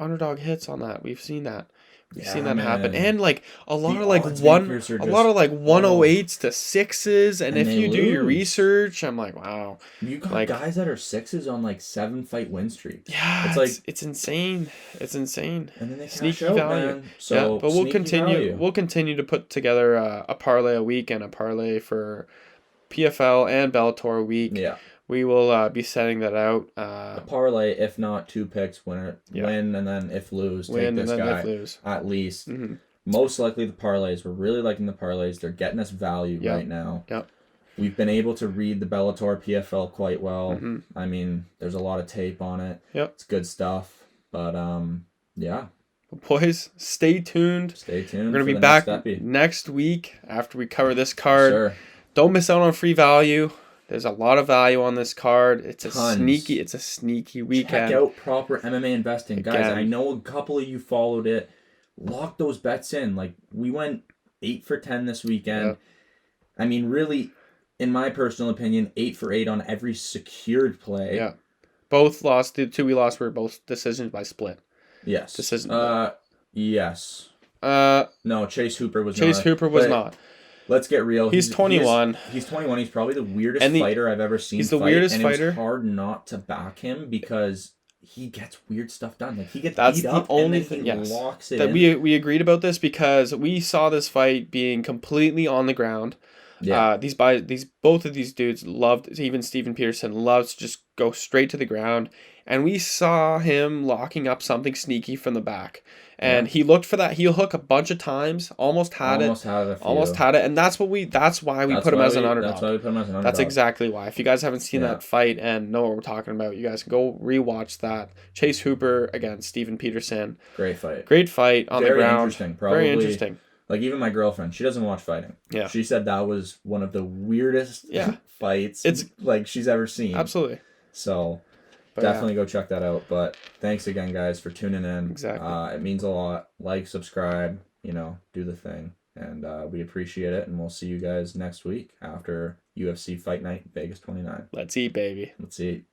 underdog hits on that. We've seen that. We've seen that happen, and like a lot of 108s to 6s, and if you do your research, I'm like, wow. You got guys that are 6s on like 7-fight win streaks. Yeah, it's like it's insane. It's insane. And then they sneaky value. Man. So but we'll continue. Value. We'll continue to put together a parlay a week and a parlay for PFL and Bellator week. Yeah. We will be setting that out. A parlay, if not 2 picks, win, and then if lose, take this guy at least. Mm-hmm. Most likely the parlays. We're really liking the parlays. They're getting us value right now. Yep. We've been able to read the Bellator PFL quite well. Mm-hmm. I mean, there's a lot of tape on it. Yep. It's good stuff. But, yeah. Boys, stay tuned. Stay tuned. We're going to be back next week after we cover this card. Sure. Don't miss out on free value. There's a lot of value on this card. It's a sneaky weekend. Check out Proper MMA Investing. Guys, I know a couple of you followed it. Lock those bets in. Like, we went 8 for 10 this weekend. Yep. I mean, really, in my personal opinion, 8 for 8 on every secured play. Yeah. Both lost. The 2 we lost were both decisions by split. Yes. Yes. No, Chase Hooper was not. Let's get real. He's 21. He's 21. He's probably the weirdest fighter I've ever seen. He's the weirdest fighter. It's hard not to back him because he gets weird stuff done. Like he gets beat up and then he locks it in. We agreed about this because we saw this fight being completely on the ground. Yeah. Both of these dudes loved. Even Steven Peterson loves to just go straight to the ground, and we saw him locking up something sneaky from the back. And he looked for that heel hook a bunch of times. Almost had it, and that's why we put him as an underdog. That's why we put him as an underdog. That's exactly why. If you guys haven't seen that fight and know what we're talking about, you guys can go rewatch that. Chase Hooper against Steven Peterson. Great fight on the ground. Interesting. Probably, very interesting. Like even my girlfriend, she doesn't watch fighting. Yeah. She said that was one of the weirdest fights she's ever seen. Absolutely. So. Definitely go check that out. But thanks again, guys, for tuning in. Exactly. It means a lot. Like, subscribe, do the thing. And we appreciate it. And we'll see you guys next week after UFC Fight Night Vegas 29. Let's eat, baby. Let's eat.